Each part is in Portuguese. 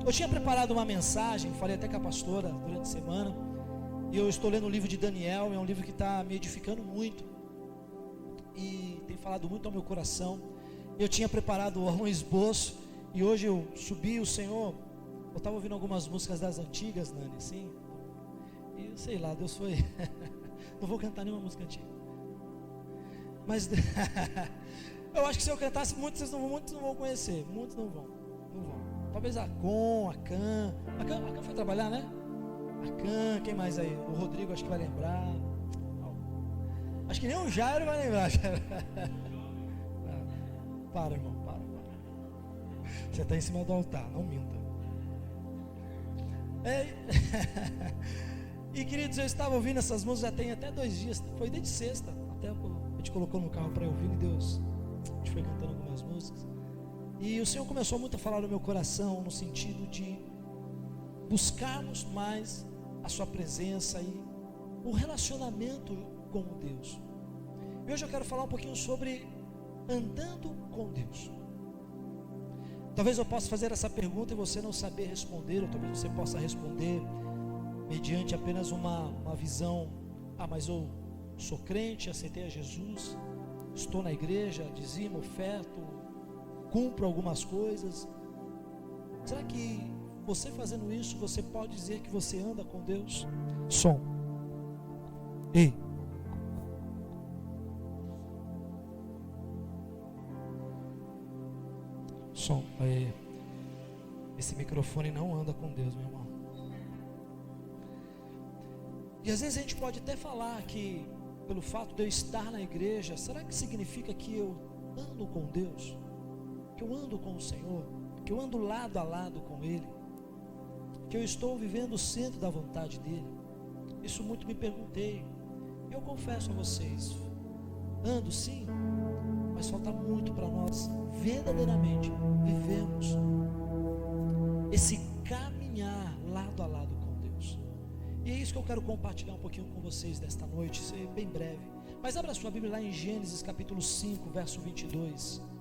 Eu tinha preparado uma mensagem, falei até com a pastora durante a semana, e eu estou lendo o livro de Daniel. É um livro que está me edificando muito e tem falado muito ao meu coração. Eu tinha preparado um esboço e hoje eu subi. O Senhor, eu estava ouvindo algumas músicas das antigas, Nani, assim, e sei lá, Deus foi não vou cantar nenhuma música antiga, mas eu acho que se eu cantasse, muitos não vão conhecer, muitos não vão. Talvez a Can foi trabalhar, né? A Can, quem mais aí? O Rodrigo acho que vai lembrar. Acho que nem o Jairo vai lembrar. Para, irmão, para. Você está em cima do altar, não minta. E queridos, eu estava ouvindo essas músicas já tem até 2 dias. Foi desde sexta. Até a gente colocou no carro para ouvir, e Deus, a gente foi cantando algumas músicas. E o Senhor começou muito a falar no meu coração, no sentido de buscarmos mais a sua presença e o relacionamento com Deus. E hoje eu quero falar um pouquinho sobre andando com Deus. Talvez eu possa fazer essa pergunta e você não saber responder, ou talvez você possa responder mediante apenas uma visão: mas eu sou crente, aceitei a Jesus, estou na igreja, dizimo, oferto, cumpro algumas coisas. Será que você fazendo isso, você pode dizer que você anda com Deus? Som. Ei. Som. Aí. Esse microfone não anda com Deus, meu irmão. E às vezes a gente pode até falar que, pelo fato de eu estar na igreja, será que significa que eu ando com Deus? Que eu ando com o Senhor, que eu ando lado a lado com Ele, que eu estou vivendo o centro da vontade dEle? Isso muito me perguntei. Eu confesso a vocês, ando sim, mas falta muito para nós verdadeiramente vivemos esse caminhar lado a lado com Deus. E é isso que eu quero compartilhar um pouquinho com vocês desta noite, ser bem breve. Mas abra sua Bíblia lá em Gênesis capítulo 5, verso 22.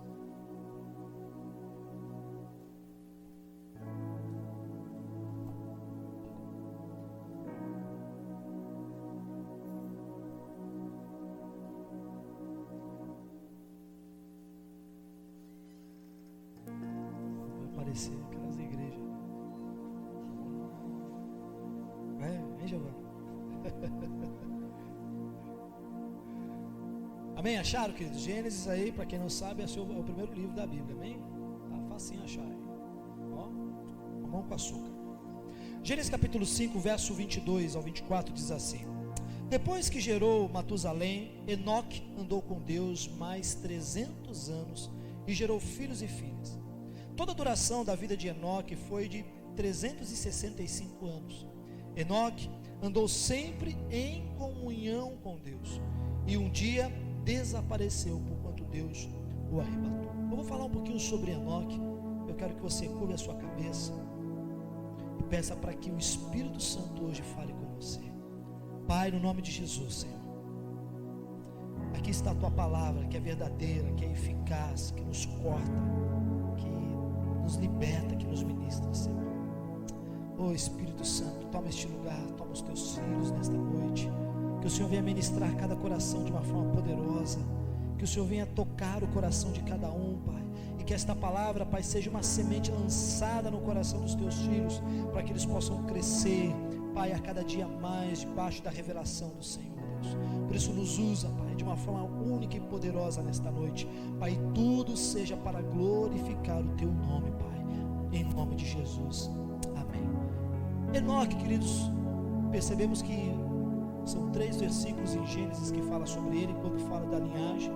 Aquelas igrejas. Vem, Giovana. Amém? Acharam, queridos? Gênesis aí, para quem não sabe, é o primeiro livro da Bíblia. Amém? Tá facinho achar aí. Ó, a mão com açúcar. Gênesis capítulo 5, verso 22 ao 24 diz assim: Depois que gerou Matusalém, Enoque andou com Deus mais 300 anos e gerou filhos e filhas. Toda a duração da vida de Enoque foi de 365 anos. Enoque andou sempre em comunhão com Deus, e um dia desapareceu porquanto Deus o arrebatou. Eu vou falar um pouquinho sobre Enoque. Eu quero que você curve a sua cabeça e peça para que o Espírito Santo hoje fale com você. Pai, no nome de Jesus, Senhor, aqui está a tua palavra, que é verdadeira, que é eficaz, que nos corta, nos liberta, que nos ministra, Senhor. Oh Espírito Santo, toma este lugar, toma os teus filhos nesta noite. Que o Senhor venha ministrar cada coração de uma forma poderosa. Que o Senhor venha tocar o coração de cada um, Pai. E que esta palavra, Pai, seja uma semente lançada no coração dos teus filhos, para que eles possam crescer, Pai, a cada dia mais, debaixo da revelação do Senhor, Deus. Por isso nos usa, Pai, de uma forma única e poderosa nesta noite, Pai, e tudo seja para glorificar o teu nome, Pai, em nome de Jesus, amém. Enoque, queridos, percebemos que são 3 versículos em Gênesis que fala sobre ele, quando fala da linhagem.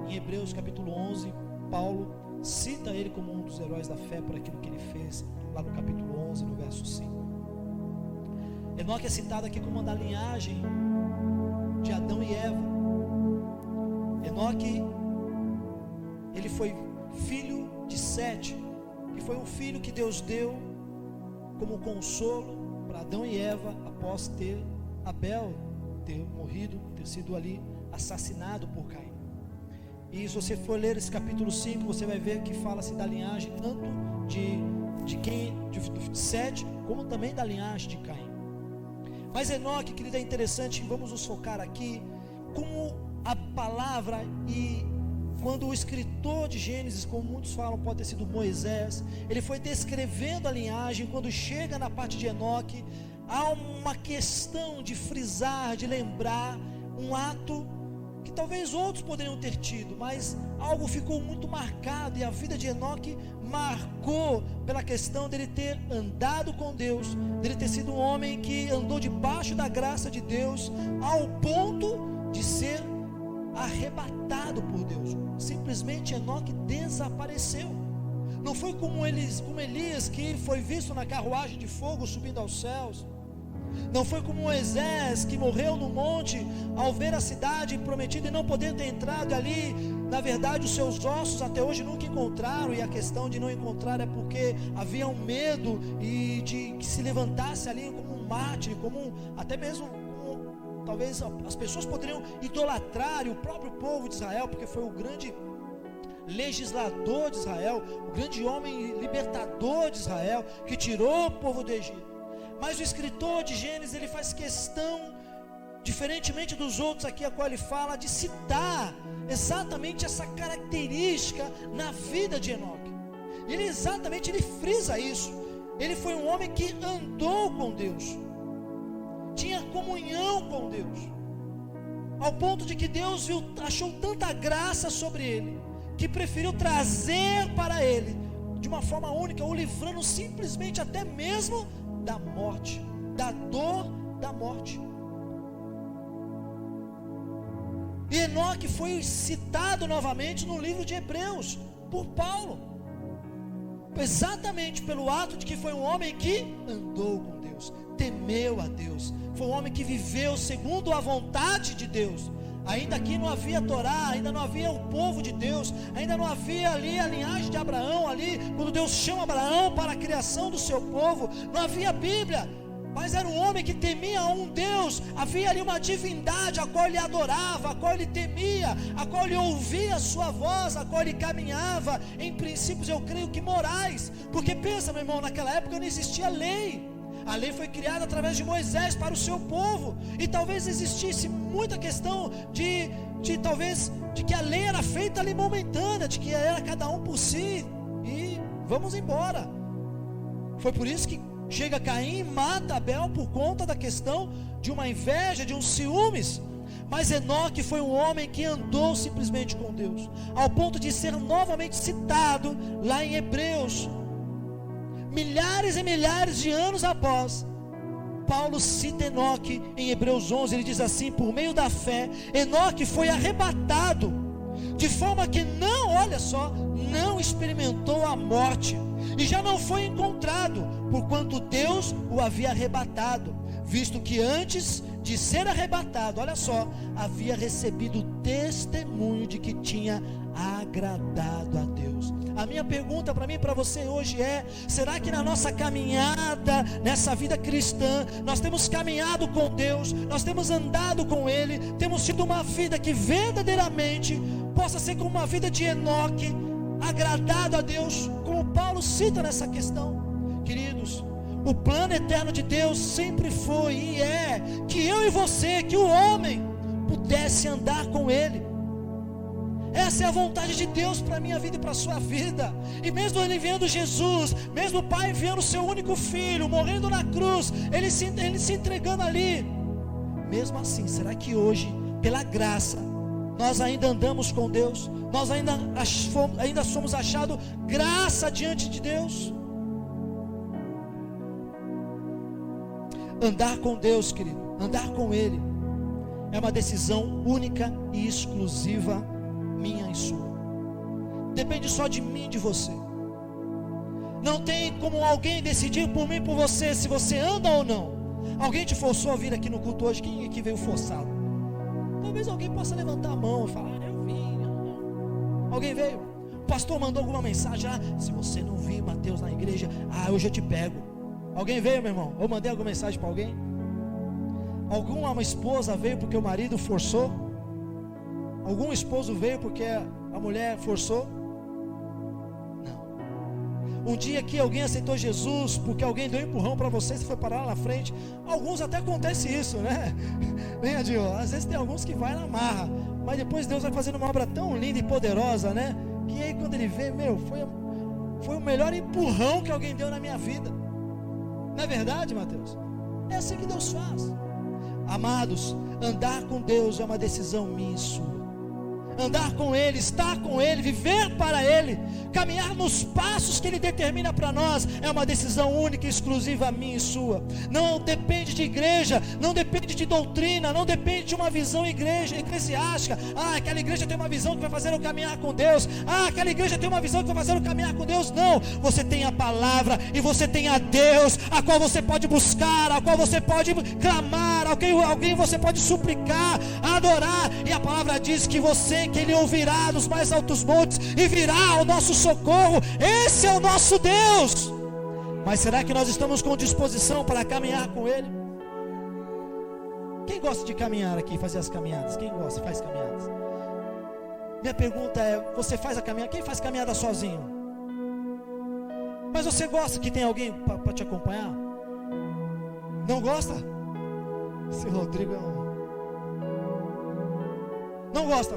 Em Hebreus capítulo 11, Paulo cita ele como um dos heróis da fé por aquilo que ele fez, lá no capítulo 11, no verso 5. Enoque é citado aqui como uma da linhagem de Adão e Eva. Enoque, ele foi filho de Sete, que foi um filho que Deus deu como consolo para Adão e Eva, após ter Abel ter morrido, ter sido ali assassinado por Caim. E se você for ler esse capítulo 5, você vai ver que fala-se da linhagem tanto Sete, como também da linhagem de Caim. Mas Enoque, querido, é interessante, vamos nos focar aqui, como a palavra, e quando o escritor de Gênesis, como muitos falam, pode ter sido Moisés, ele foi descrevendo a linhagem. Quando chega na parte de Enoque, há uma questão de frisar, de lembrar um ato que talvez outros poderiam ter tido, mas algo ficou muito marcado, e a vida de Enoque marcou pela questão dele ter andado com Deus, dele ter sido um homem que andou debaixo da graça de Deus, ao ponto de ser arrebatado por Deus. Simplesmente Enoque desapareceu. Não foi como Elias, que foi visto na carruagem de fogo subindo aos céus. Não foi como Moisés, que morreu no monte ao ver a cidade prometida e não poder ter entrado ali. Na verdade, os seus ossos até hoje nunca encontraram, e a questão de não encontrar é porque havia um medo e de que se levantasse ali como um mártir, até mesmo talvez as pessoas poderiam idolatrar, e o próprio povo de Israel, porque foi o grande legislador de Israel, o grande homem libertador de Israel, que tirou o povo do Egito. Mas o escritor de Gênesis, ele faz questão, diferentemente dos outros aqui a qual ele fala, de citar exatamente essa característica na vida de Enoque. Ele frisa isso. Ele foi um homem que andou com Deus, tinha comunhão com Deus, ao ponto de que Deus achou tanta graça sobre ele, que preferiu trazer para ele, de uma forma única, o livrando simplesmente até mesmo da morte, da dor da morte. E Enoque foi citado novamente no livro de Hebreus por Paulo, exatamente pelo ato de que foi um homem que andou com Deus, temeu a Deus, foi um homem que viveu segundo a vontade de Deus. Ainda aqui não havia Torá, ainda não havia o povo de Deus, ainda não havia ali a linhagem de Abraão, ali quando Deus chama Abraão para a criação do seu povo, não havia Bíblia, mas era um homem que temia um Deus, havia ali uma divindade a qual ele adorava, a qual ele temia, a qual ele ouvia a sua voz, a qual ele caminhava em princípios, eu creio que morais, porque pensa, meu irmão, naquela época não existia lei. A lei foi criada através de Moisés para o seu povo, e talvez existisse muita questão de que a lei era feita ali momentânea, de que era cada um por si, e vamos embora. Foi por isso que chega Caim e mata Abel, por conta da questão de uma inveja, de um ciúmes. Mas Enoque foi um homem que andou simplesmente com Deus, ao ponto de ser novamente citado lá em Hebreus. Milhares e milhares de anos após, Paulo cita Enoque em Hebreus 11, ele diz assim: por meio da fé, Enoque foi arrebatado, de forma que não experimentou a morte, e já não foi encontrado, porquanto Deus o havia arrebatado, visto que antes de ser arrebatado, havia recebido testemunho de que tinha agradado a Deus. A minha pergunta para mim e para você hoje é: será que na nossa caminhada, nessa vida cristã, nós temos caminhado com Deus, nós temos andado com Ele, temos tido uma vida que verdadeiramente possa ser como uma vida de Enoque, agradado a Deus, como Paulo cita nessa questão? Queridos, o plano eterno de Deus sempre foi e é que eu e você, que o homem pudesse andar com Ele. Essa é a vontade de Deus para a minha vida e para a sua vida. E mesmo Ele enviando Jesus, mesmo o Pai enviando o seu único Filho, morrendo na cruz, Ele se entregando ali, mesmo assim, será que hoje, pela graça, nós ainda andamos com Deus? Nós ainda somos achados graça diante de Deus? Andar com Deus, querido, andar com Ele, é uma decisão única e exclusiva, minha e sua. Depende só de mim e de você. Não tem como alguém decidir por mim e por você se você anda ou não. Alguém te forçou a vir aqui no culto hoje? Quem aqui veio forçado? Talvez alguém possa levantar a mão e falar: eu vim. Alguém veio? O pastor mandou alguma mensagem: se você não vir, Mateus, na igreja, hoje eu te pego. Alguém veio, meu irmão? Eu mandei alguma mensagem para alguém? Alguma esposa veio porque o marido forçou? Algum esposo veio porque a mulher forçou? Não. Um dia que alguém aceitou Jesus porque alguém deu um empurrão para você e foi parar lá na frente. Alguns até acontece isso, né? Bem, Adil, às vezes tem alguns que vai na marra, mas depois Deus vai fazendo uma obra tão linda e poderosa, né? Que aí quando ele vê, foi o melhor empurrão que alguém deu na minha vida. Não é verdade, Mateus? É assim que Deus faz. Amados, andar com Deus é uma decisão minha e sua. Andar com Ele, estar com Ele, viver para Ele, caminhar nos passos que Ele determina para nós, é uma decisão única e exclusiva minha e sua. Não depende de igreja, não depende de doutrina, não depende de uma visão eclesiástica. Aquela igreja tem uma visão que vai fazer eu caminhar com Deus. Aquela igreja tem uma visão que vai fazer eu caminhar com Deus. Não, você tem a palavra e você tem a Deus, a qual você pode buscar, a qual você pode clamar, alguém você pode suplicar, adorar. E a palavra diz que Ele ouvirá dos mais altos montes e virá ao nosso socorro. Esse é o nosso Deus. Mas será que nós estamos com disposição para caminhar com Ele? Quem gosta de caminhar aqui, fazer as caminhadas? Quem gosta, faz caminhadas? Minha pergunta é, você faz a caminhada? Quem faz caminhada sozinho? Mas você gosta que tem alguém para te acompanhar? Não gosta? Esse Rodrigo é um... Não gosta?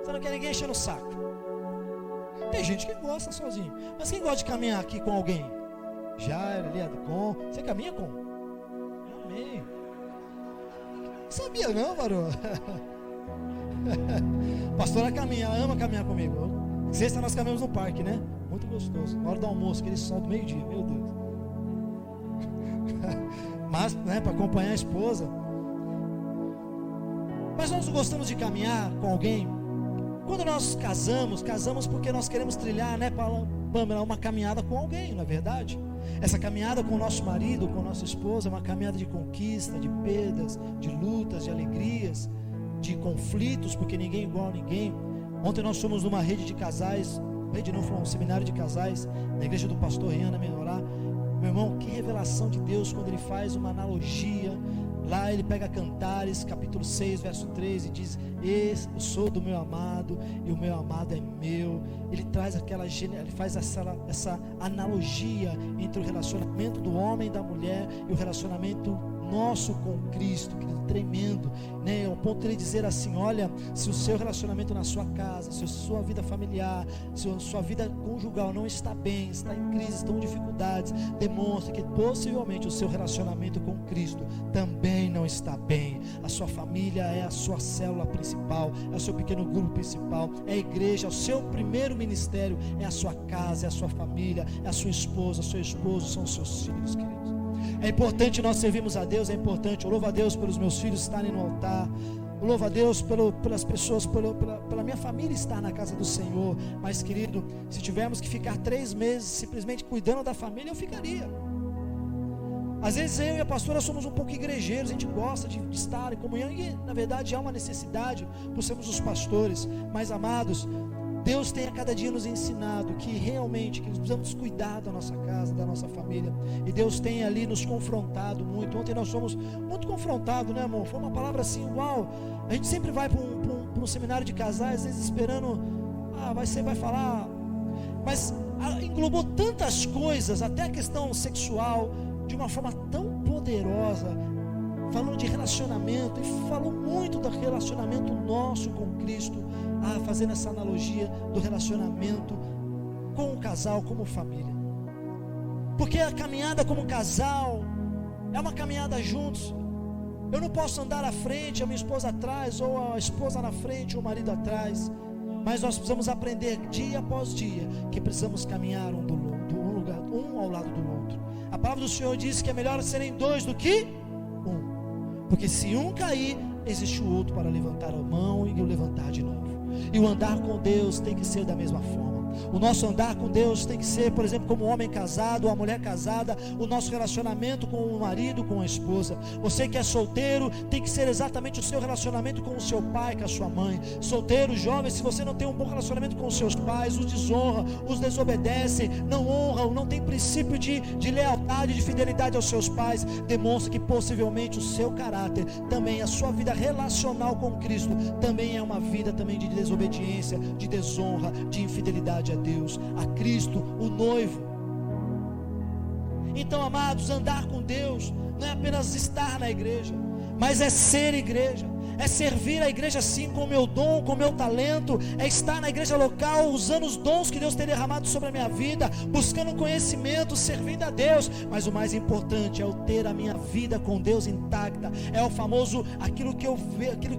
Você não quer ninguém enchendo o saco. Tem gente que gosta sozinho. Mas quem gosta de caminhar aqui com alguém? Jair, ali, com. Você caminha com? Amém. Não sabia não, varô. Pastora caminha, ela ama caminhar comigo. Sexta nós caminhamos no parque, né? Muito gostoso. Na hora do almoço, aquele sol do meio-dia, meu Deus. Mas, né, para acompanhar a esposa. Mas nós gostamos de caminhar com alguém. Quando nós casamos porque nós queremos trilhar, né, Pamela, uma caminhada com alguém, não é verdade? Essa caminhada com o nosso marido, com a nossa esposa, é uma caminhada de conquista, de perdas, de lutas, de alegrias, de conflitos, porque ninguém é igual a ninguém. Ontem nós fomos numa rede de casais, foi um seminário de casais, na igreja do pastor Rihanna Menorá. Meu irmão, que revelação de Deus quando Ele faz uma analogia. Lá Ele pega Cantares, capítulo 6, verso 3 e diz: eu sou do meu amado e o meu amado é meu. Ele faz essa analogia entre o relacionamento do homem e da mulher e o relacionamento nosso com Cristo, querido, tremendo, né? Ao ponto de ele dizer assim: olha, se o seu relacionamento na sua casa, se a sua vida familiar, se a sua vida conjugal não está bem, está em crise, estão em dificuldades, demonstra que possivelmente o seu relacionamento com Cristo também não está bem. A sua família é a sua célula principal, é o seu pequeno grupo principal, é a igreja, é o seu primeiro ministério, é a sua casa, é a sua família, é a sua esposa, seu esposo, são os seus filhos, queridos. É importante nós servirmos a Deus, é importante. Eu louvo a Deus pelos meus filhos estarem no altar. Eu louvo a Deus pelas pessoas, pela minha família estar na casa do Senhor. Mas, querido, se tivermos que ficar 3 meses simplesmente cuidando da família, eu ficaria. Às vezes eu e a pastora somos um pouco igrejeiros, a gente gosta de estar em comunhão, e na verdade há uma necessidade por sermos os pastores. Mas, amados, Deus tem a cada dia nos ensinado que realmente que nós precisamos cuidar da nossa casa, da nossa família. E Deus tem ali nos confrontado muito. Ontem nós fomos muito confrontados, né, amor? Foi uma palavra assim, uau. A gente sempre vai para um seminário de casais, às vezes esperando, vai falar. Mas englobou tantas coisas, até a questão sexual, de uma forma tão poderosa, falando de relacionamento, e falou muito do relacionamento nosso com Cristo, fazendo essa analogia do relacionamento com o casal, como família. Porque a caminhada como casal é uma caminhada juntos. Eu não posso andar à frente, a minha esposa atrás, ou a esposa na frente, ou o marido atrás. Mas nós precisamos aprender dia após dia que precisamos caminhar um ao lado do outro. A palavra do Senhor diz que é melhor serem 2 do que 1. Porque se um cair, existe o outro para levantar a mão e o levantar de novo. E o andar com Deus tem que ser da mesma forma. O nosso andar com Deus tem que ser, por exemplo, como um homem casado ou a mulher casada, o nosso relacionamento com o marido, com a esposa. Você que é solteiro, tem que ser exatamente o seu relacionamento com o seu pai, com a sua mãe. Solteiro, jovem, se você não tem um bom relacionamento com os seus pais, os desonra, os desobedece, não honra, não tem princípio de lealdade, de fidelidade aos seus pais, demonstra que possivelmente o seu caráter, também a sua vida relacional com Cristo, também é uma vida também de desobediência, de desonra, de infidelidade a Deus, a Cristo, o noivo. Então, amados, andar com Deus não é apenas estar na igreja, mas é ser igreja, é servir a igreja sim com o meu dom, com o meu talento, é estar na igreja local usando os dons que Deus tem derramado sobre a minha vida, buscando conhecimento, servindo a Deus. Mas o mais importante é eu ter a minha vida com Deus intacta, é o famoso aquilo que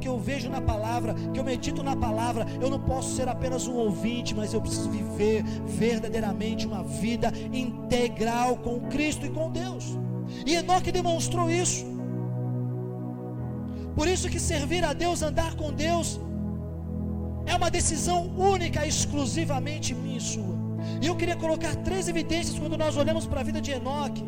eu vejo na palavra, que eu medito na palavra. Eu não posso ser apenas um ouvinte, mas eu preciso viver verdadeiramente uma vida integral com Cristo e com Deus. E Enoque demonstrou isso. Por isso que servir a Deus, andar com Deus, é uma decisão única, exclusivamente minha e sua. E eu queria colocar 3 evidências quando nós olhamos para a vida de Enoque,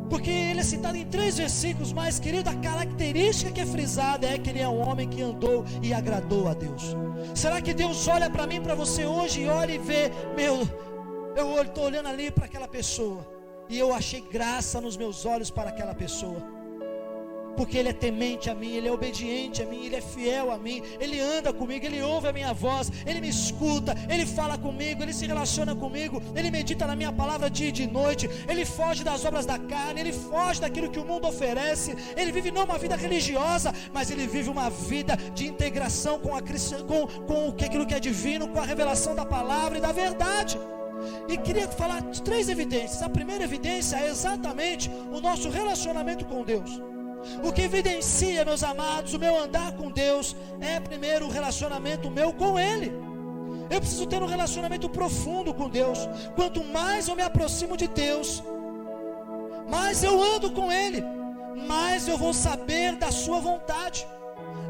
porque ele é citado em 3 versículos, mas querido, a característica que é frisada é que ele é um homem que andou e agradou a Deus. Será que Deus olha para mim, para você hoje, e olha e vê, eu estou olhando ali para aquela pessoa, e eu achei graça nos meus olhos para aquela pessoa, porque ele é temente a mim, ele é obediente a mim, ele é fiel a mim, ele anda comigo, ele ouve a minha voz, ele me escuta, ele fala comigo, ele se relaciona comigo, ele medita na minha palavra dia e de noite, ele foge das obras da carne, ele foge daquilo que o mundo oferece, ele vive não uma vida religiosa, mas ele vive uma vida de integração com aquilo que é divino, com a revelação da palavra e da verdade. E queria falar de 3 evidências. A primeira evidência é exatamente o nosso relacionamento com Deus. O que evidencia, meus amados, o meu andar com Deus é primeiro o relacionamento meu com Ele. Eu preciso ter um relacionamento profundo com Deus. Quanto mais eu me aproximo de Deus, mais eu ando com Ele, mais eu vou saber da sua vontade.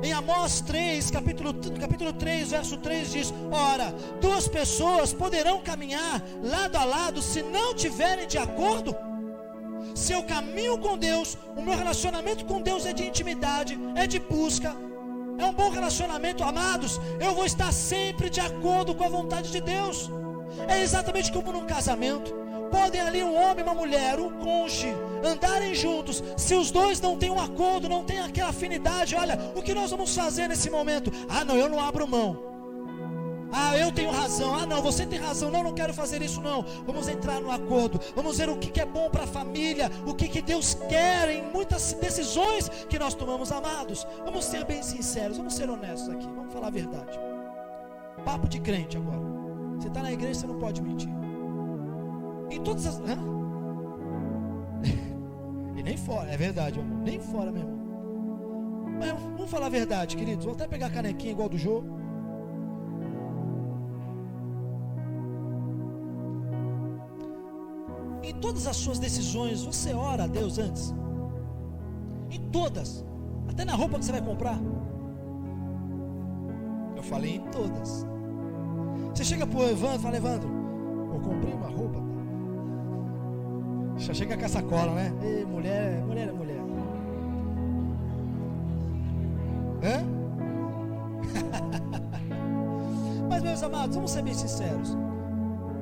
Em Amós 3, capítulo 3, verso 3 diz: ora, 2 pessoas poderão caminhar lado a lado se não tiverem de acordo. Se eu caminho com Deus, o meu relacionamento com Deus é de intimidade, é de busca, é um bom relacionamento, amados. Eu vou estar sempre de acordo com a vontade de Deus. É exatamente como num casamento. Podem ali um homem e uma mulher, um cônjuge, andarem juntos. Se os dois não têm um acordo, não têm aquela afinidade, olha, o que nós vamos fazer nesse momento? Ah, não, eu não abro mão. Ah, eu tenho razão. Ah, não, você tem razão. Não quero fazer isso não. Vamos entrar no acordo. Vamos ver o que é bom para a família, o que Deus quer em muitas decisões que nós tomamos, amados. Vamos ser bem sinceros, vamos ser honestos aqui. Vamos falar a verdade. Papo de crente agora. Você está na igreja, você não pode mentir. Em todas as... E nem fora, é verdade, irmão. Nem fora, meu irmão. Mas vamos falar a verdade, queridos. Vou até pegar a canequinha igual do Jô. Em todas as suas decisões, você ora a Deus antes? Em todas. Até na roupa que você vai comprar. Eu falei em todas. Você chega pro Evandro e fala: Evandro, eu comprei uma roupa. Já chega com a sacola, né? Ei, mulher é mulher. Hã? Mas, meus amados, vamos ser bem sinceros.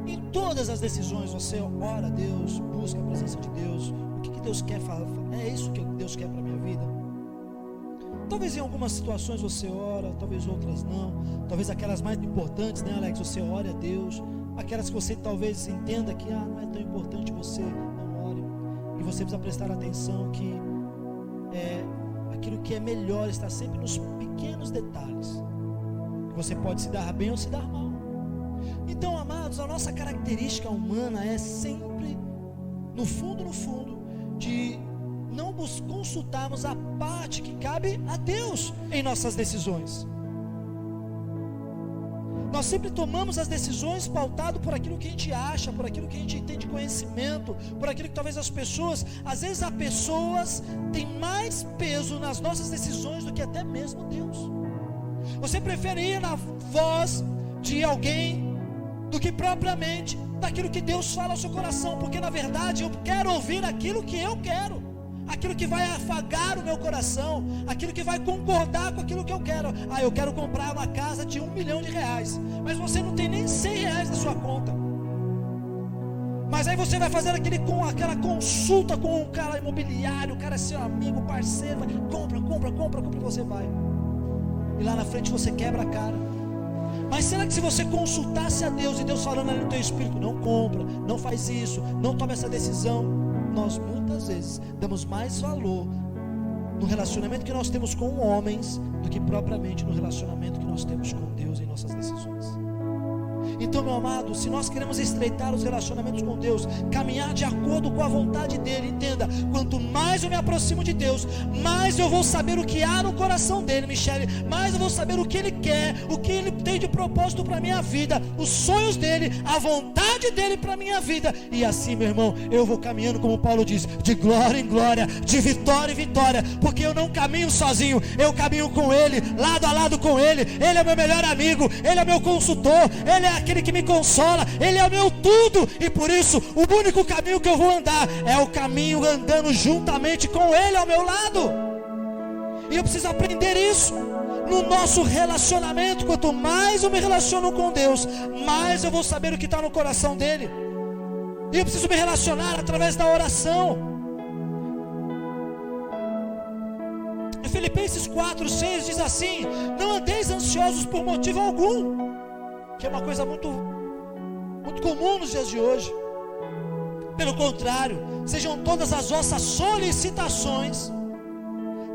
Em todas as decisões você ora a Deus, busca a presença de Deus. O que Deus quer falar? É isso que Deus quer para a minha vida? Talvez em algumas situações você ora, talvez outras não. Talvez aquelas mais importantes, né, Alex? Você ore a Deus. Aquelas que você talvez entenda que não é tão importante, você não ore. E você precisa prestar atenção que aquilo que é melhor está sempre nos pequenos detalhes. Você pode se dar bem ou se dar mal. Então, amados, a nossa característica humana é sempre, no fundo, de não consultarmos a parte que cabe a Deus em nossas decisões. Nós sempre tomamos as decisões pautado por aquilo que a gente acha, por aquilo que a gente tem de conhecimento, por aquilo que talvez as pessoas, às vezes as pessoas têm mais peso nas nossas decisões do que até mesmo Deus. Você prefere ir na voz de alguém do que propriamente daquilo que Deus fala ao seu coração, porque na verdade eu quero ouvir aquilo que eu quero, aquilo que vai afagar o meu coração, aquilo que vai concordar com aquilo que eu quero. Eu quero comprar uma casa de R$1 milhão, mas você não tem nem R$100 na sua conta, mas aí você vai fazer aquela consulta com o cara imobiliário, o cara é seu amigo, parceiro, compra, você vai, e lá na frente você quebra a cara. Mas será que se você consultasse a Deus e Deus falando ali no teu espírito, não compra, não faz isso, não toma essa decisão, nós muitas vezes damos mais valor no relacionamento que nós temos com homens do que propriamente no relacionamento que nós temos com Deus em nossas decisões. Então, meu amado, se nós queremos estreitar os relacionamentos com Deus, caminhar de acordo com a vontade dEle, entenda, quanto mais eu me aproximo de Deus, mais eu vou saber o que há no coração dEle, Michele, mais eu vou saber o que Ele quer, o que Ele tem de propósito para a minha vida, os sonhos dEle, a vontade dEle para a minha vida, e assim, meu irmão, eu vou caminhando, como Paulo diz, de glória em glória, de vitória em vitória, porque eu não caminho sozinho, eu caminho com Ele, lado a lado com Ele, Ele é meu melhor amigo, Ele é meu consultor, Ele é aquele que me consola, Ele é o meu tudo, e por isso o único caminho que eu vou andar é o caminho andando juntamente com Ele ao meu lado. E eu preciso aprender isso no nosso relacionamento. Quanto mais eu me relaciono com Deus, mais eu vou saber o que está no coração dEle, e eu preciso me relacionar através da oração. Em Filipenses 4:6 diz assim: não andeis ansiosos por motivo algum, que é uma coisa muito comum nos dias de hoje. Pelo contrário, sejam todas as vossas solicitações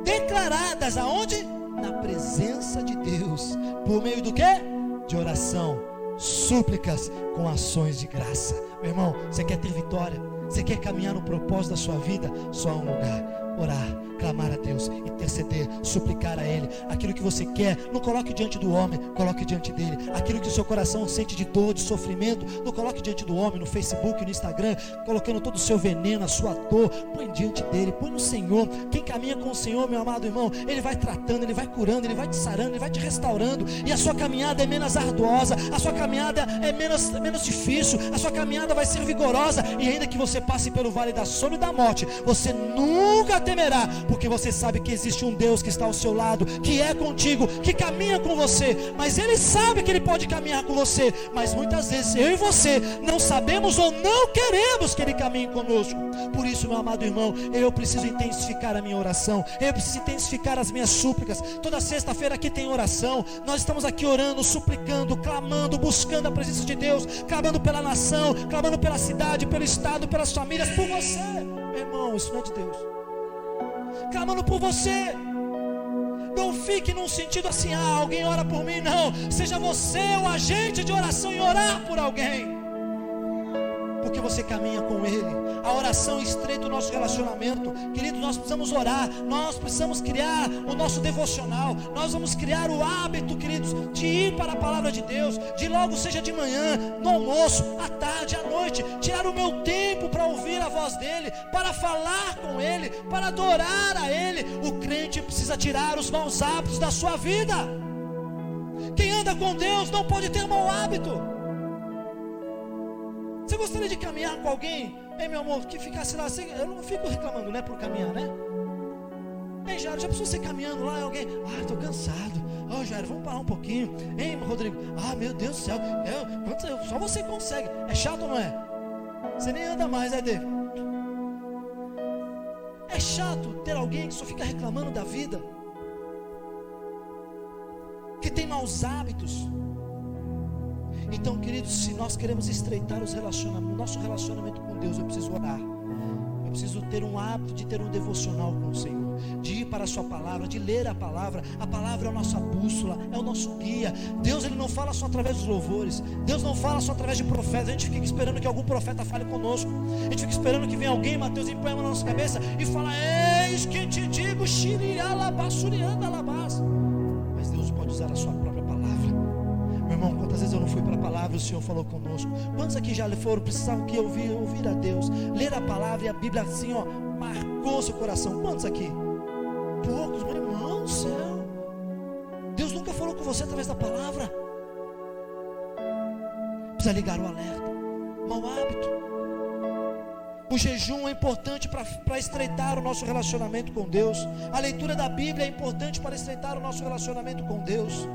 declaradas aonde? Na presença de Deus, por meio do quê? De oração, súplicas com ações de graça. Meu irmão, você quer ter vitória? Você quer caminhar no propósito da sua vida? Só há um lugar: orar, clamar a Deus, interceder, suplicar a Ele. Aquilo que você quer, não coloque diante do homem, coloque diante dEle. Aquilo que o seu coração sente de dor, de sofrimento, não coloque diante do homem, no Facebook, no Instagram, colocando todo o seu veneno, a sua dor, põe diante dEle, põe no Senhor. Quem caminha com o Senhor, meu amado irmão, Ele vai tratando, Ele vai curando, Ele vai te sarando, Ele vai te restaurando, e a sua caminhada é menos arduosa, a sua caminhada é menos difícil, a sua caminhada vai ser vigorosa, e ainda que você passe pelo vale da sombra e da morte, você nunca temerá, porque você sabe que existe um Deus que está ao seu lado, que é contigo, que caminha com você. Mas Ele sabe que Ele pode caminhar com você, mas muitas vezes eu e você não sabemos ou não queremos que Ele caminhe conosco. Por isso, meu amado irmão, eu preciso intensificar a minha oração, eu preciso intensificar as minhas súplicas. Toda sexta-feira aqui tem oração, nós estamos aqui orando, suplicando, clamando, buscando a presença de Deus, clamando pela nação, clamando pela cidade, pelo estado, pelas famílias, por você. Meu irmão, isso não é de Deus. Clamando por você. Não fique num sentido assim: alguém ora por mim. Não, seja você o agente de oração e orar por alguém, porque você caminha com Ele. A oração estreita o nosso relacionamento. Queridos, nós precisamos orar, nós precisamos criar o nosso devocional, nós vamos criar o hábito, queridos, de ir para a palavra de Deus, de logo seja de manhã, no almoço, à tarde, à noite, tirar o meu tempo para ouvir a voz dEle, para falar com Ele, para adorar a Ele. O crente precisa tirar os maus hábitos da sua vida. Quem anda com Deus não pode ter mau hábito. Você gostaria de caminhar com alguém, ei meu amor, que ficasse lá assim? Eu não fico reclamando, né, por caminhar, né? Ei Jairo, já pensou você caminhando lá e alguém: estou cansado. Jairo, vamos parar um pouquinho. Ei Rodrigo, meu Deus do céu, só você consegue. É chato ou não é? Você nem anda mais, né, David? É chato ter alguém que só fica reclamando da vida, que tem maus hábitos. Então, queridos, se nós queremos estreitar o nosso relacionamento com Deus, eu preciso orar. Eu preciso ter um hábito de ter um devocional com o Senhor, de ir para a sua palavra, de ler a palavra. A palavra é a nossa bússola, é o nosso guia. Deus, Ele não fala só através dos louvores. Deus não fala só através de profetas. A gente fica esperando que algum profeta fale conosco. A gente fica esperando que venha alguém, Mateus, e põe a mão na nossa cabeça e fala: eis que te digo, xirialabás, suriandalabás. Mas Deus pode usar a sua própria palavra. Meu irmão, quantas vezes eu não fui para a palavra e o Senhor falou conosco? Quantos aqui já foram, precisavam que ouvir a Deus, ler a palavra, e a Bíblia assim, marcou seu coração? Quantos aqui? Poucos, meu irmão do céu. Deus nunca falou com você através da palavra. Precisa ligar o alerta. Mau hábito. O jejum é importante para estreitar o nosso relacionamento com Deus. A leitura da Bíblia é importante para estreitar o nosso relacionamento com Deus.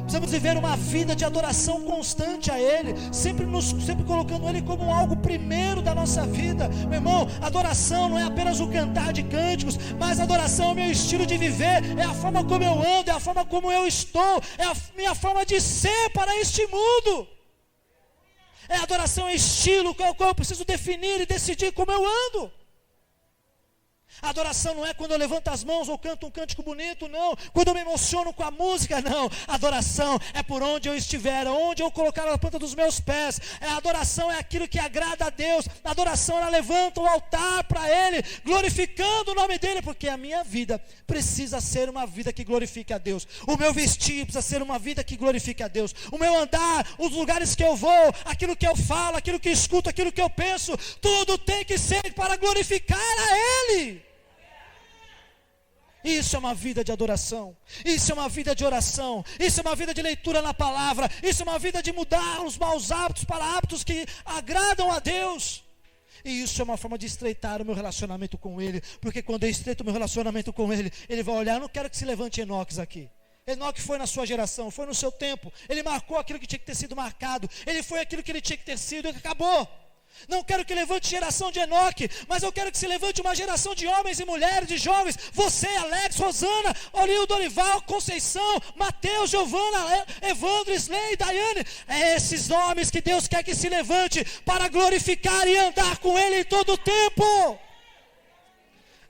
Precisamos viver uma vida de adoração constante a Ele, sempre colocando Ele como algo primeiro da nossa vida. Meu irmão, adoração não é apenas o cantar de cânticos, mas adoração é o meu estilo de viver, é a forma como eu ando, é a forma como eu estou, é a minha forma de ser para este mundo. Adoração é estilo, qual eu preciso definir e decidir como eu ando. A adoração não é quando eu levanto as mãos ou canto um cântico bonito, não. Quando eu me emociono com a música, não. A adoração é por onde eu estiver, onde eu colocar a planta dos meus pés. A adoração é aquilo que agrada a Deus. A adoração, ela levanta o altar para Ele, glorificando o nome dEle, porque a minha vida precisa ser uma vida que glorifique a Deus. O meu vestir precisa ser uma vida que glorifique a Deus. O meu andar, os lugares que eu vou, aquilo que eu falo, aquilo que eu escuto, aquilo que eu penso, tudo tem que ser para glorificar a Ele. Isso é uma vida de adoração, isso é uma vida de oração, isso é uma vida de leitura na palavra, isso é uma vida de mudar os maus hábitos para hábitos que agradam a Deus. E isso é uma forma de estreitar o meu relacionamento com Ele, porque quando eu estreito o meu relacionamento com Ele, Ele vai olhar. Eu não quero que se levante Enoque aqui. Enoque foi na sua geração, foi no seu tempo, ele marcou aquilo que tinha que ter sido marcado, ele foi aquilo que ele tinha que ter sido e acabou. Não quero que levante geração de Enoque, mas eu quero que se levante uma geração de homens e mulheres, de jovens. Você, Alex, Rosana, Olinho, Dorival, Conceição, Mateus, Giovana, Evandro, Sley, Daiane. É esses nomes que Deus quer que se levante para glorificar e andar com Ele em todo o tempo.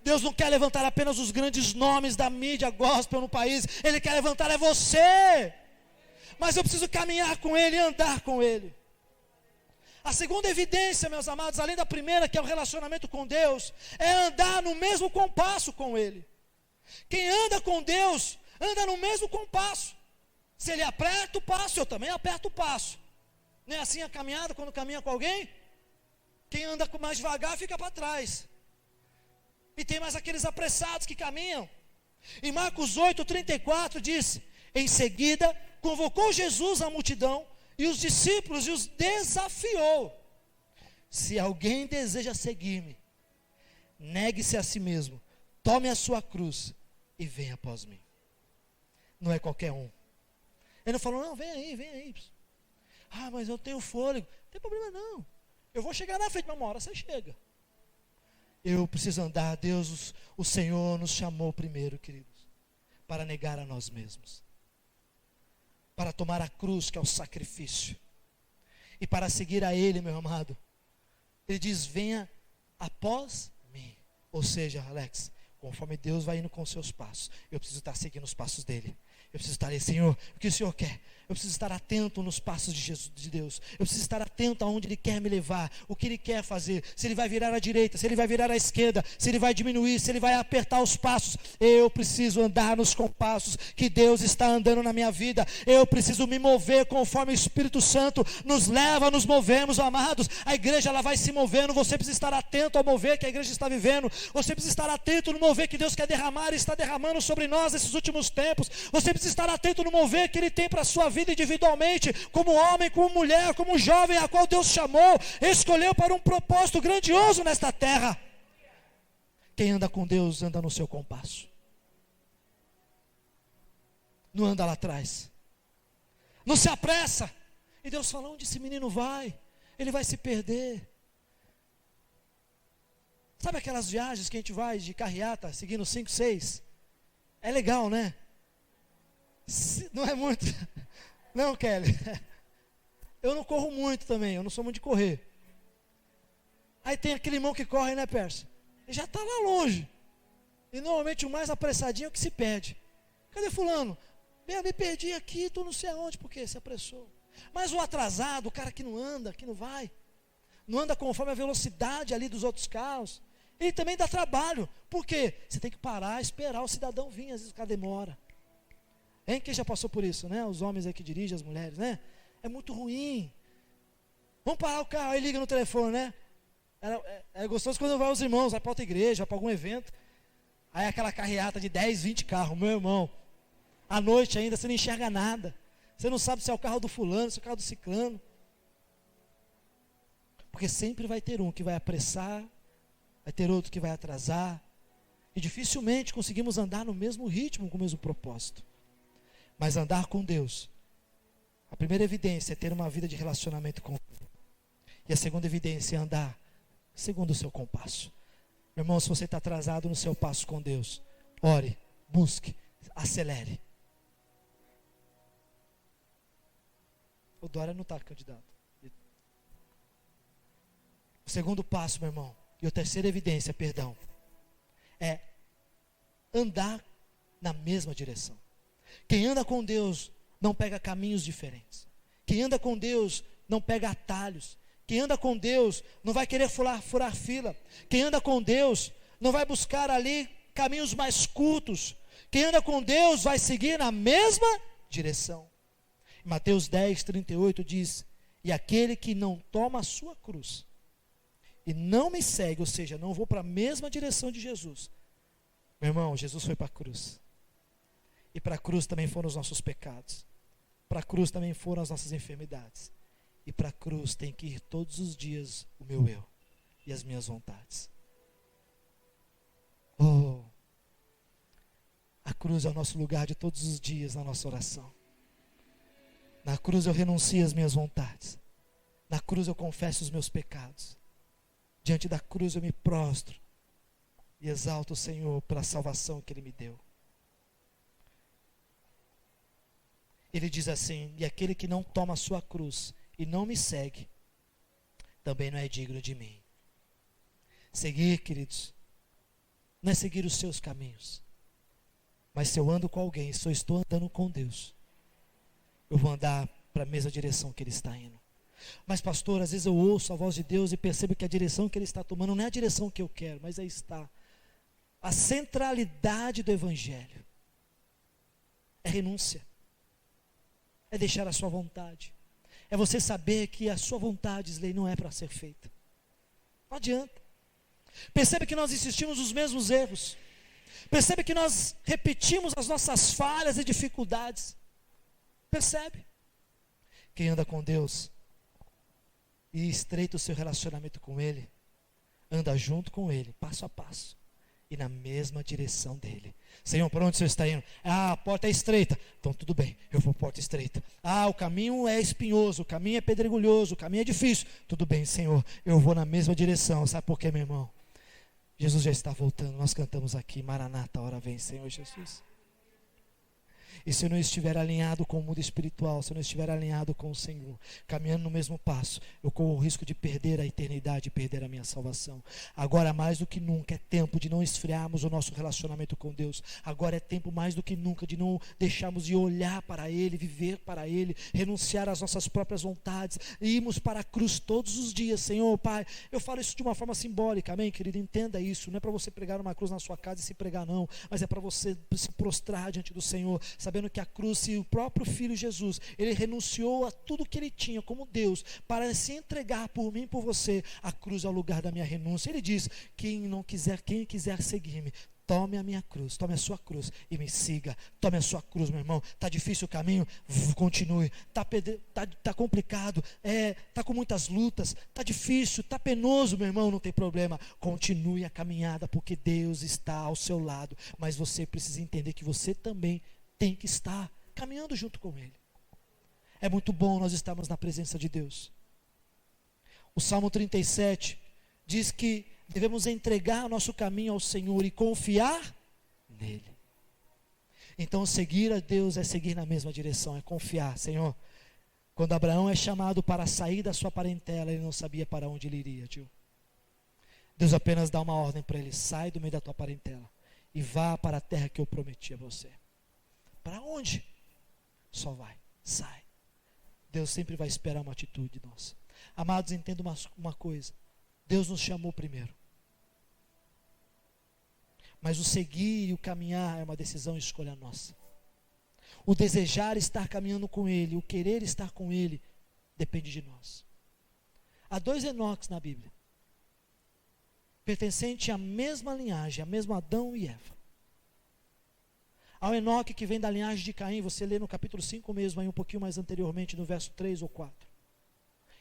Deus não quer levantar apenas os grandes nomes da mídia gospel no país. Ele quer levantar você. Mas eu preciso caminhar com Ele e andar com Ele. A segunda evidência, meus amados, além da primeira, que é o relacionamento com Deus, é andar no mesmo compasso com Ele. Quem anda com Deus, anda no mesmo compasso. Se Ele aperta o passo, eu também aperto o passo. Não é assim a caminhada quando caminha com alguém? Quem anda mais devagar fica para trás. E tem mais aqueles apressados que caminham. Em Marcos 8:34 diz: em seguida convocou Jesus a multidão e os discípulos, e os desafiou: se alguém deseja seguir-me, negue-se a si mesmo, tome a sua cruz e venha após mim. Não é qualquer um. Ele não falou: não, vem aí. Ah, mas eu tenho fôlego. Não tem problema não. Eu vou chegar na frente, mas uma hora você chega. Eu preciso andar. Deus, o Senhor nos chamou primeiro, queridos, para negar a nós mesmos, para tomar a cruz, que é o sacrifício, e para seguir a Ele, meu amado. Ele diz: venha após mim. Ou seja, Alex, conforme Deus vai indo com os seus passos, eu preciso estar seguindo os passos dEle. Eu preciso estar ali: Senhor, o que o Senhor quer? Eu preciso estar atento nos passos de Jesus, de Deus. Eu preciso estar atento aonde Ele quer me levar, o que Ele quer fazer. Se Ele vai virar à direita, se Ele vai virar à esquerda, se Ele vai diminuir, se Ele vai apertar os passos. Eu preciso andar nos compassos que Deus está andando na minha vida. Eu preciso me mover conforme o Espírito Santo nos leva, nos movemos, amados. A igreja, ela vai se movendo. Você precisa estar atento ao mover que a igreja está vivendo. Você precisa estar atento no mover que Deus quer derramar e está derramando sobre nós nesses últimos tempos. Você precisa estar atento no mover que Ele tem para a sua vida individualmente, como homem, como mulher, como jovem, a qual Deus chamou, escolheu para um propósito grandioso nesta terra. Quem anda com Deus anda no seu compasso, não anda lá atrás, não se apressa. E Deus fala: onde esse menino vai? Ele vai se perder. Sabe aquelas viagens que a gente vai de carreata, seguindo 5, 6? É legal, né? Não é muito. Não, Kelly. Eu não corro muito também, eu não sou muito de correr. Aí tem aquele irmão que corre, né, Persa? Ele já está lá longe. E normalmente o mais apressadinho é o que se perde. Cadê fulano? Me perdi aqui, estou não sei aonde. Por quê? Se apressou. Mas o atrasado, o cara que não anda, que não vai, não anda conforme a velocidade ali dos outros carros, ele também dá trabalho. Por quê? Você tem que parar, esperar o cidadão vir, às vezes o cara demora. Hein? Quem já passou por isso, né? Os homens aí que dirigem, as mulheres, né? É muito ruim. Vamos parar o carro, aí liga no telefone, né? É gostoso quando vai os irmãos, vai para outra igreja, vai para algum evento. Aí aquela carreata de 10, 20 carros, meu irmão. À noite ainda, você não enxerga nada. Você não sabe se é o carro do fulano, se é o carro do ciclano. Porque sempre vai ter um que vai apressar, vai ter outro que vai atrasar. E dificilmente conseguimos andar no mesmo ritmo, com o mesmo propósito. Mas andar com Deus, a primeira evidência é ter uma vida de relacionamento com Ele. E a segunda evidência é andar segundo o seu compasso. Meu irmão, se você está atrasado no seu passo com Deus, ore, busque, acelere. O Dória não está candidato. O segundo passo, meu irmão, e a terceira evidência, perdão, é andar na mesma direção. Quem anda com Deus não pega caminhos diferentes. Quem anda com Deus não pega atalhos. Quem anda com Deus não vai querer furar fila. Quem anda com Deus não vai buscar ali caminhos mais curtos. Quem anda com Deus vai seguir na mesma direção. Mateus 10:38 diz: e aquele que não toma a sua cruz e não me segue, ou seja, não vou para a mesma direção de Jesus. Meu irmão, Jesus foi para a cruz. E para a cruz também foram os nossos pecados. Para a cruz também foram as nossas enfermidades. E para a cruz tem que ir todos os dias o meu eu e as minhas vontades. Oh, a cruz é o nosso lugar de todos os dias na nossa oração. Na cruz eu renuncio às minhas vontades. Na cruz eu confesso os meus pecados. Diante da cruz eu me prostro e exalto o Senhor pela salvação que Ele me deu. Ele diz assim: e aquele que não toma a sua cruz e não me segue, também não é digno de mim. Seguir, queridos, não é seguir os seus caminhos. Mas se eu ando com alguém, se eu estou andando com Deus, eu vou andar para a mesma direção que Ele está indo. Mas pastor, às vezes eu ouço a voz de Deus e percebo que a direção que Ele está tomando não é a direção que eu quero, mas aí está. A centralidade do Evangelho é renúncia. É deixar a sua vontade. É você saber que a sua vontade, Isley, não é para ser feita. Não adianta. Percebe que nós insistimos nos mesmos erros. Percebe que nós repetimos as nossas falhas e dificuldades. Percebe? Quem anda com Deus e estreita o seu relacionamento com Ele, anda junto com Ele, passo a passo, e na mesma direção dEle. Senhor, por onde o Senhor está indo? Ah, a porta é estreita. Então tudo bem, eu vou por porta estreita. Ah, o caminho é espinhoso, o caminho é pedregulhoso, o caminho é difícil. Tudo bem, Senhor, eu vou na mesma direção. Sabe por quê, meu irmão? Jesus já está voltando. Nós cantamos aqui: Maranata, hora vem, Senhor Jesus. E se eu não estiver alinhado com o mundo espiritual, se eu não estiver alinhado com o Senhor, caminhando no mesmo passo, eu corro o risco de perder a eternidade, perder a minha salvação. Agora mais do que nunca é tempo de não esfriarmos o nosso relacionamento com Deus. Agora é tempo mais do que nunca de não deixarmos de olhar para Ele, viver para Ele, renunciar às nossas próprias vontades, e irmos para a cruz todos os dias. Senhor, Pai, eu falo isso de uma forma simbólica, amém, querido? Entenda isso, não é para você pregar uma cruz na sua casa e se pregar não, mas é para você se prostrar diante do Senhor, sabendo que a cruz, se o próprio Filho Jesus, Ele renunciou a tudo que Ele tinha como Deus, para se entregar por mim e por você, a cruz é o lugar da minha renúncia. Ele diz: quem quiser seguir-me, tome a minha cruz, tome a sua cruz e me siga. Tome a sua cruz, meu irmão. Está difícil o caminho? Continue. Está complicado, está com muitas lutas, está difícil, está penoso, meu irmão, não tem problema. Continue a caminhada, porque Deus está ao seu lado, mas você precisa entender que você também tem que estar caminhando junto com Ele. É muito bom nós estarmos na presença de Deus. O Salmo 37 diz que devemos entregar o nosso caminho ao Senhor e confiar nele. Então seguir a Deus é seguir na mesma direção, é confiar. Senhor, quando Abraão é chamado para sair da sua parentela, ele não sabia para onde ele iria, tio. Deus apenas dá uma ordem para ele: sai do meio da tua parentela e vá para a terra que eu prometi a você. Para onde? Só vai, sai. Deus sempre vai esperar uma atitude nossa. Amados, entenda uma coisa: Deus nos chamou primeiro, mas o seguir e o caminhar é uma decisão e escolha nossa. O desejar estar caminhando com Ele, o querer estar com Ele, depende de nós. Há 2 Enoques na Bíblia, pertencentes à mesma linhagem, a mesmo Adão e Eva. Há o Enoque que vem da linhagem de Caim, você lê no capítulo 5 mesmo, aí um pouquinho mais anteriormente, no verso 3 ou 4.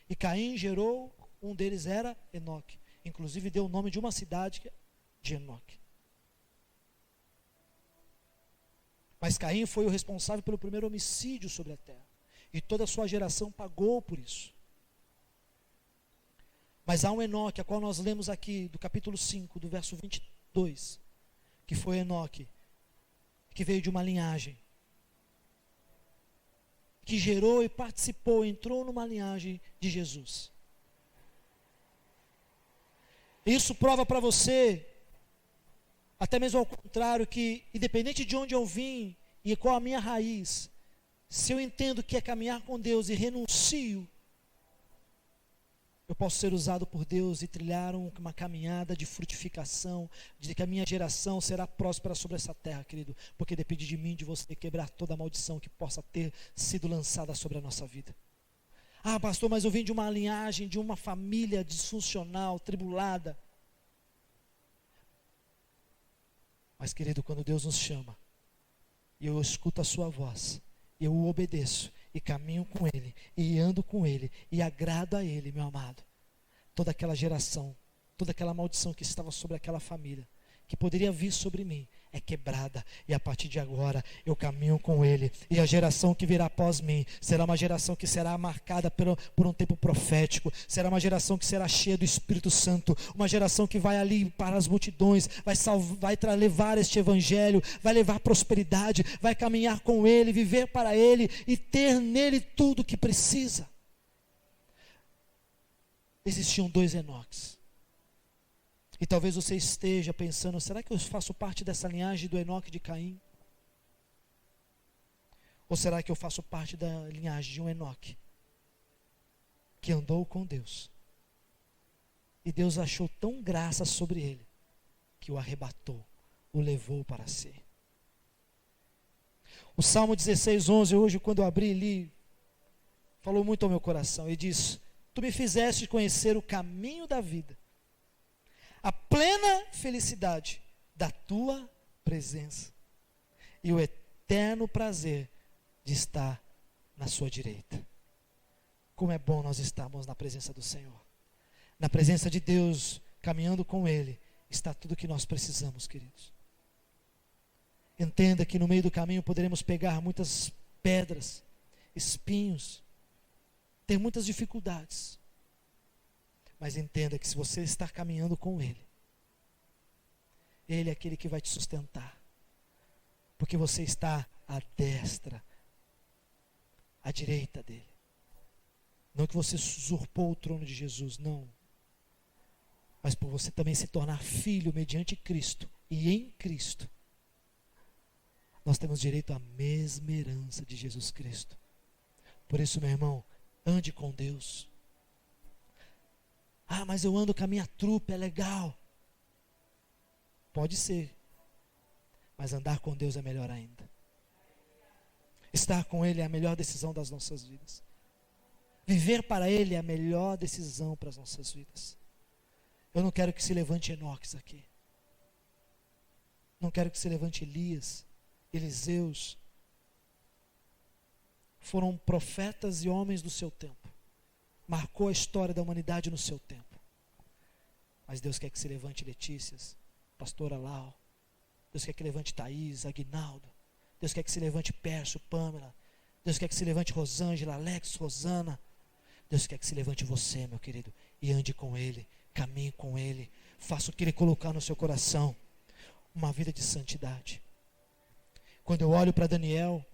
E Caim gerou, um deles era Enoque. Inclusive deu o nome de uma cidade de Enoque. Mas Caim foi o responsável pelo primeiro homicídio sobre a terra. E toda a sua geração pagou por isso. Mas há um Enoque, a qual nós lemos aqui, do capítulo 5, do verso 22, que foi Enoque, que veio de uma linhagem, que gerou e participou, entrou numa linhagem de Jesus. Isso prova para você, até mesmo ao contrário, que independente de onde eu vim e qual a minha raiz, se eu entendo que é caminhar com Deus e renuncio, eu posso ser usado por Deus e trilhar uma caminhada de frutificação, de que a minha geração será próspera sobre essa terra, querido, porque depende de mim, de você, quebrar toda a maldição que possa ter sido lançada sobre a nossa vida. Ah, pastor, mas eu vim de uma linhagem, de uma família disfuncional, tribulada. Mas, querido, quando Deus nos chama, e eu escuto a sua voz, eu o obedeço, e caminho com Ele, e ando com Ele, e agrado a Ele, meu amado. Toda aquela geração, toda aquela maldição que estava sobre aquela família, que poderia vir sobre mim, é quebrada, e a partir de agora, eu caminho com Ele, e a geração que virá após mim, será uma geração que será marcada por um tempo profético, será uma geração que será cheia do Espírito Santo, uma geração que vai ali para as multidões, vai levar este evangelho, vai levar prosperidade, vai caminhar com Ele, viver para Ele, e ter nele tudo o que precisa. Existiam 2 Enoques. E talvez você esteja pensando, será que eu faço parte dessa linhagem do Enoque de Caim? Ou será que eu faço parte da linhagem de um Enoque que andou com Deus? E Deus achou tão graça sobre ele, que o arrebatou, o levou para si. O Salmo 16:11, hoje quando eu abri e li, falou muito ao meu coração, e diz: Tu me fizeste conhecer o caminho da vida, a plena felicidade da tua presença e o eterno prazer de estar na sua direita. Como é bom nós estarmos na presença do Senhor. Na presença de Deus, caminhando com Ele, está tudo o que nós precisamos, queridos. Entenda que no meio do caminho poderemos pegar muitas pedras, espinhos, ter muitas dificuldades. Mas entenda que se você está caminhando com Ele, Ele é aquele que vai te sustentar. Porque você está à destra, à direita dEle. Não que você usurpou o trono de Jesus, não. Mas por você também se tornar filho mediante Cristo e em Cristo, nós temos direito à mesma herança de Jesus Cristo. Por isso, meu irmão, ande com Deus. Ah, mas eu ando com a minha trupe, é legal. Pode ser. Mas andar com Deus é melhor ainda. Estar com Ele é a melhor decisão das nossas vidas. Viver para Ele é a melhor decisão para as nossas vidas. Eu não quero que se levante Enoques aqui. Não quero que se levante Elias, Eliseus. Foram profetas e homens do seu tempo. Marcou a história da humanidade no seu tempo. Mas Deus quer que se levante Letícias, pastora Lau. Deus quer que levante Thaís, Aguinaldo. Deus quer que se levante Pércio, Pâmela. Deus quer que se levante Rosângela, Alex, Rosana. Deus quer que se levante você, meu querido, e ande com Ele, caminhe com Ele. Faça o que Ele colocar no seu coração. Uma vida de santidade. Quando eu olho para Daniel,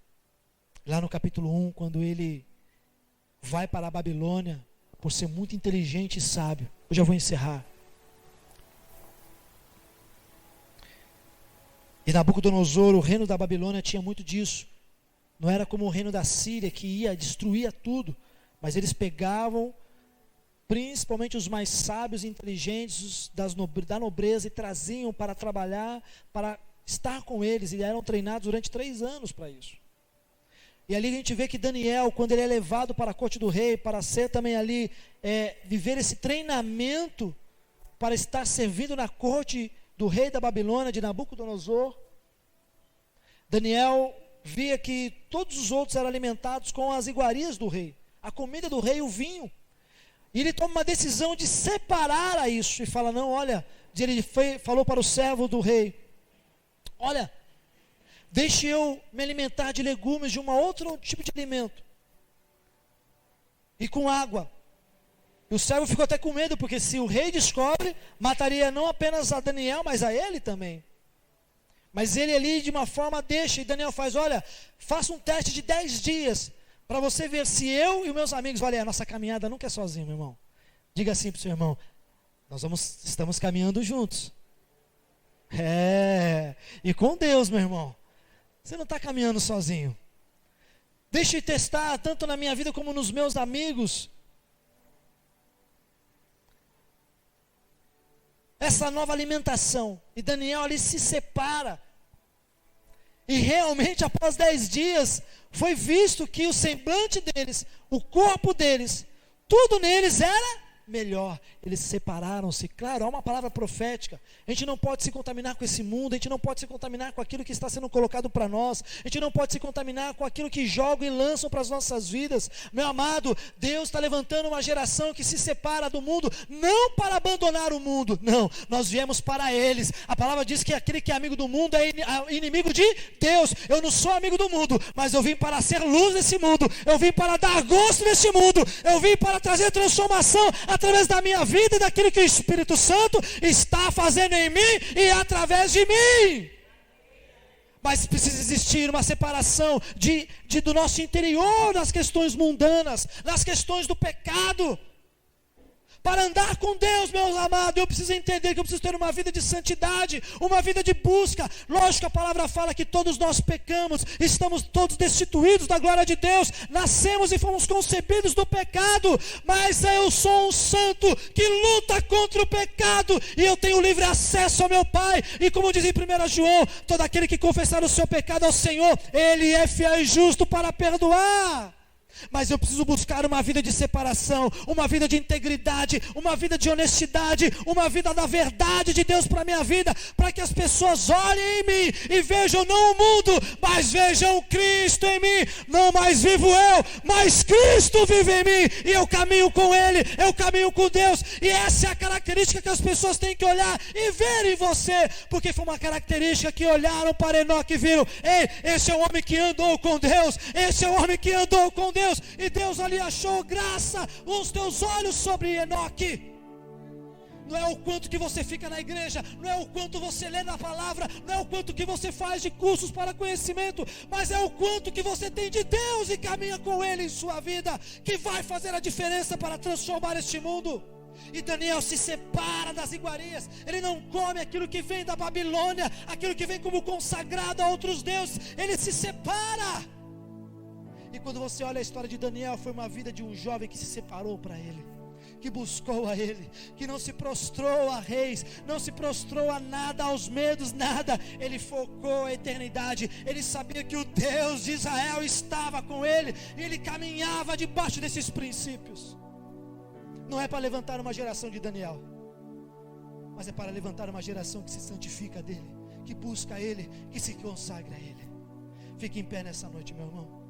lá no capítulo 1, quando ele vai para a Babilônia, por ser muito inteligente e sábio. Eu já vou encerrar. E Nabucodonosor, o reino da Babilônia, tinha muito disso. Não era como o reino da Síria, que ia, destruía tudo. Mas eles pegavam, principalmente os mais sábios e inteligentes da nobreza, e traziam para trabalhar, para estar com eles. E eram treinados durante 3 anos para isso. E ali a gente vê que Daniel, quando ele é levado para a corte do rei, para ser também ali, viver esse treinamento, para estar servindo na corte do rei da Babilônia, de Nabucodonosor, Daniel via que todos os outros eram alimentados com as iguarias do rei, a comida do rei, o vinho. E ele toma uma decisão de separar a isso, e fala, não, olha, ele falou para o servo do rei, olha, Deixe eu me alimentar de legumes, de um outro tipo de alimento. E com água. E o servo ficou até com medo, porque se o rei descobre, mataria não apenas a Daniel, mas a ele também. Mas ele ali de uma forma deixa, e Daniel faz, olha, faça um teste de 10 dias, para você ver se eu e os meus amigos, olha, a nossa caminhada nunca é sozinho, meu irmão. Diga assim para o seu irmão, estamos caminhando juntos. E com Deus, meu irmão. Você não está caminhando sozinho. Deixa eu testar, tanto na minha vida como nos meus amigos, essa nova alimentação. E Daniel ali se separa. E realmente após 10 dias, foi visto que o semblante deles, o corpo deles, tudo neles era melhor. Eles separaram-se. Claro, há uma palavra profética. A gente não pode se contaminar com esse mundo. A gente não pode se contaminar com aquilo que está sendo colocado para nós. A gente não pode se contaminar com aquilo que jogam e lançam para as nossas vidas. Meu amado, Deus está levantando uma geração que se separa do mundo, não para abandonar o mundo, não, nós viemos para eles. A palavra diz que aquele que é amigo do mundo é inimigo de Deus. Eu não sou amigo do mundo, mas eu vim para ser luz nesse mundo. Eu vim para dar gosto nesse mundo. Eu vim para trazer transformação através da minha vida e daquilo que o Espírito Santo está fazendo em mim e através de mim. Mas precisa existir uma separação do nosso interior nas questões mundanas, nas questões do pecado. Para andar com Deus, meus amados, eu preciso entender que eu preciso ter uma vida de santidade, uma vida de busca. Lógico que a palavra fala que todos nós pecamos, estamos todos destituídos da glória de Deus, nascemos e fomos concebidos do pecado, mas eu sou um santo que luta contra o pecado, e eu tenho livre acesso ao meu Pai, e como diz em 1 João, todo aquele que confessar o seu pecado ao Senhor, Ele é fiel e justo para perdoar. Mas eu preciso buscar uma vida de separação, uma vida de integridade, uma vida de honestidade, uma vida da verdade de Deus para a minha vida, para que as pessoas olhem em mim e vejam não o mundo, mas vejam Cristo em mim. Não mais vivo eu, mas Cristo vive em mim, e eu caminho com Ele, eu caminho com Deus. E essa é a característica que as pessoas têm que olhar e ver em você, porque foi uma característica que olharam para Enoque e viram: ei, esse é o homem que andou com Deus, esse é o homem que andou com Deus. E Deus ali achou graça nos teus olhos sobre Enoque. Não é o quanto que você fica na igreja, não é o quanto você lê na palavra, não é o quanto que você faz de cursos para conhecimento, mas é o quanto que você tem de Deus e caminha com Ele em sua vida, que vai fazer a diferença para transformar este mundo. E Daniel se separa das iguarias. Ele não come aquilo que vem da Babilônia, aquilo que vem como consagrado a outros deuses. Ele se separa. E quando você olha a história de Daniel, foi uma vida de um jovem que se separou para ele, que buscou a ele, que não se prostrou a reis, não se prostrou a nada, aos medos, nada. Ele focou a eternidade. Ele sabia que o Deus de Israel estava com ele, e ele caminhava debaixo desses princípios. Não é para levantar uma geração de Daniel, mas é para levantar uma geração que se santifica dele, que busca ele, que se consagra a ele. Fique em pé nessa noite, meu irmão.